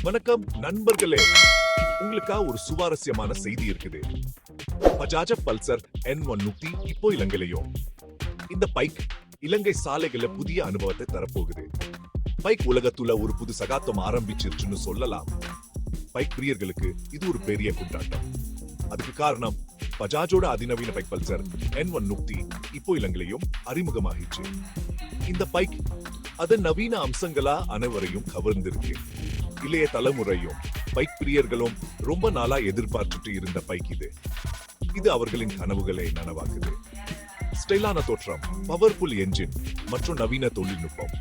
வணக்கம் நண்பர்களே, உங்களுக்கா ஒரு சுவாரஸ்யமான செய்தி இருக்குது. பஜாஜ் பல்சர் N150 இப்போ இலங்கையிலும். இந்த பைக் இலங்கை சாலைகள புதிய அனுபவத்தை தரப்போகுது. பைக் உலகத்துல ஒரு புது சகாப்தம் ஆரம்பிச்சிருச்சுன்னு சொல்லலாம். பைக் பிரியர்களுக்கு இது ஒரு பெரிய கொண்டாட்டம். அதுக்கு காரணம் பஜாஜோட அதிநவீன பைக் பல்சர் N150 இப்போ இலங்கையிலும் அறிமுகமாகிச்சு. இந்த பைக் அதன் நவீன அம்சங்களா அனைவரையும் கவர்ந்திருக்கு. இளைய தலைமுறையும் பைக் பிரியர்களும் ரொம்ப நாளா எதிர்பார்த்துட்டு இருந்த பைக் இது. இது அவர்களின் கனவுகளை நனவாக்குது. ஸ்டைலான தோற்றம், பவர்ஃபுல் என்ஜின் மற்றும் நவீன தொழில்நுட்பம்.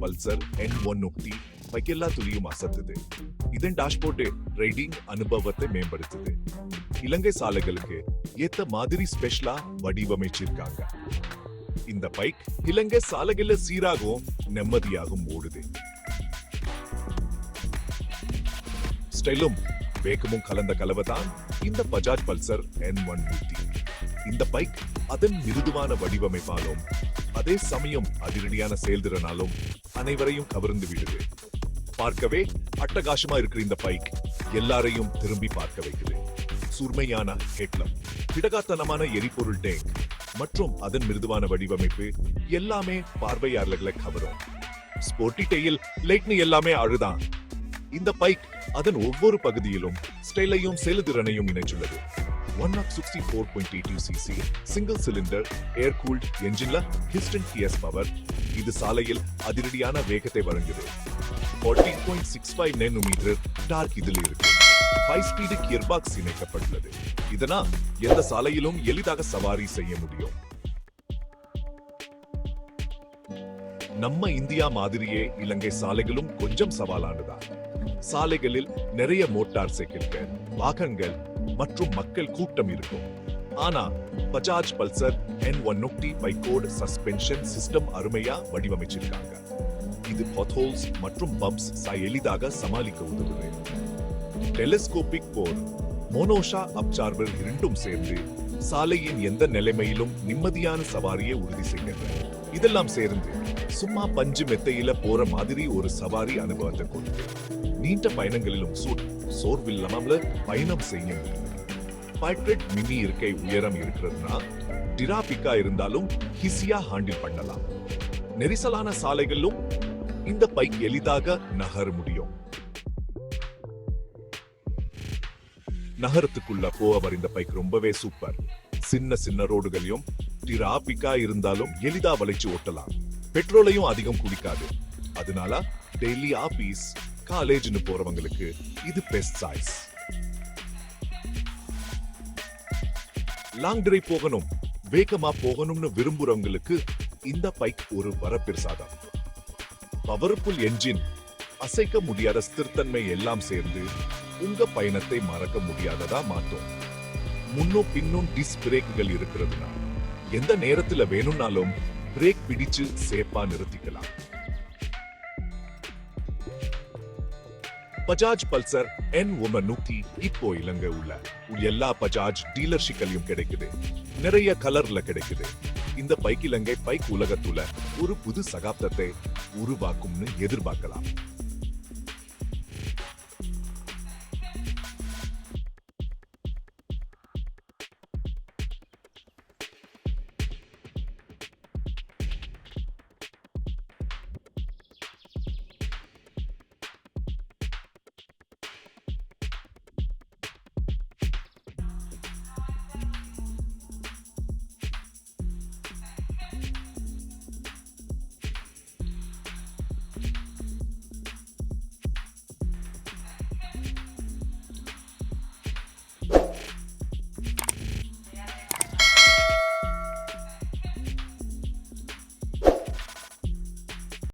பல்சர் N150 பைக் எல்லா துளியும் அசத்துது. இதன் டாஷ்போர்டு ரைடிங் அனுபவத்தை மேம்படுத்துது. இலங்கை சாலைகளுக்கு ஏத்த மாதிரி ஸ்பெஷலா வடிவமைச்சிருக்காங்க. இந்த பைக் இலங்கை சாலைகள்ல சீராகவும் நிம்மதியாகவும் ஓடுது. ஸ்டைலும் வேகமும் கலந்த கலவைதான் இந்த பஜாஜ் பல்சர் N150. இந்த பைக் அதன் மிருதுவான வடிவமைப்பாலும் அதே சமயம் அதிரடியான செயல்திறனாலும் அனைவரையும் கவர்ந்து விடுது. பார்க்கவே அட்டகாசமா இருக்கிற இந்த பைக் எல்லாரையும் திரும்பி பார்க்க வைக்குது. சூர்மையான ஹெட்லம்ப், திடகாத்தனமான எரிபொருள் டேங்க் மற்றும் அதன் மிருதுவான வடிவமைப்பு எல்லாமே பார்வையாளர்களை கவரும். ஸ்போர்ட்டி டெயில் லைட்னு எல்லாமே அழுதான். இந்த பைக் அதன் ஒவ்வொரு பகுதியிலும் ஸ்டைலையும் செயல்திறனையும் இணைச்சுள்ளது. 164.82 cc single cylinder air cooled என்ஜின்ல ஹிஸ்டன் PS பவர். இது சாலையில் அதிரடியான வேகத்தை வழங்குது. 14.65 நேனோமீட்டர் டார்க் இதில் இருக்கு. 5 ஸ்பீடு கியர் பாக்ஸ் இணைக்கப்பட்டுள்ளது. இதனால் எந்த சாலையிலும் எளிதாக சவாரி செய்ய முடியும். நம்ம இந்தியா மாதிரியே இலங்கை சாலைகளும் கொஞ்சம் சவாலானதுதான். சாலைகளில் நிறைய மோட்டார் சைக்கிள்கள், வாகனங்கள் மற்றும் மக்கள் கூட்டம் இருக்கும். ஆனா பஜாஜ் பல்சர் N150 பைக்கோட சஸ்பென்ஷன் சிஸ்டம் அருமையா வடிவமைச்சிருக்காங்க. இது பாத்ஹோல்ஸ் மற்றும் பம்ப்ஸ் எளிதாக சமாளிக்க உதவுது. டெலிஸ்கோபிக் போர், மோனோஷா அப்சார்பர் இரண்டும் சேர்ந்து சாலையின் எந்த நிலைமையிலும் நிம்மதியான சவாரியை உறுதி செய்கிறது. இதெல்லாம் சேர்ந்து சும்மா பஞ்சு மெத்தையில போற மாதிரி ஒரு சவாரி அனுபவத்தை கொடுத்து நீண்ட பயணங்களிலும் சோர்வில்லாம பயணம் செய்ய முடியும். பைட்ரெட் மினி இருக்கை உயரம் இருக்கிறதுனா டிராபிக்கா இருந்தாலும் ஈஸியா ஹேண்டில் பண்ணலாம். நெரிசலான சாலைகளிலும் இந்த பைக் எளிதாக நகர முடியும். நகரத்துக்குள்ள போவர் இந்த பைக் ரொம்பவே சூப்பர். சின்ன ரோடுகளையும் டிராபிக்கா இருந்தாலும் எளிதா வளைச்சு ஓட்டலாம். பெட்ரோலையும் அதிகம் குடிக்காது. அதனால டெய்லி ஆபீஸ், காலேஜ்னு போறவங்களுக்கு இது பெஸ்ட் சாய்ஸ். லாங் டிரைவ் போகணும், வேகமா போகணும்னு விரும்புறவங்களுக்கு இந்த பைக் ஒரு வரப்பிரசாதம். பவர்ஃபுல் என்ஜின், அசைக்க முடியாத ஸ்திரத்தன்மை எல்லாம் சேர்ந்து உங்க பயணத்தை மறக்க முடியாததா மாட்டோம். முன்னும் பின்னும் டிஸ்க் பிரேக்குகள் இருக்கிறதுனா எந்த நேரத்துல வேணும்னாலும் பிரேக் பிடிச்சு சேஃபா நிறுத்திக்கலாம். பஜாஜ் பல்சர் N150 இப்போ இலங்கை உள்ள எல்லா பஜாஜ் டீலர்ஷிப்லயும் கிடைக்குது. நிறைய கலர்ல கிடைக்குது. இந்த பைக் இலங்கை பைக் உலகத்துல ஒரு புது சகாப்தத்தை உருவாக்கும்னு எதிர்பார்க்கலாம்.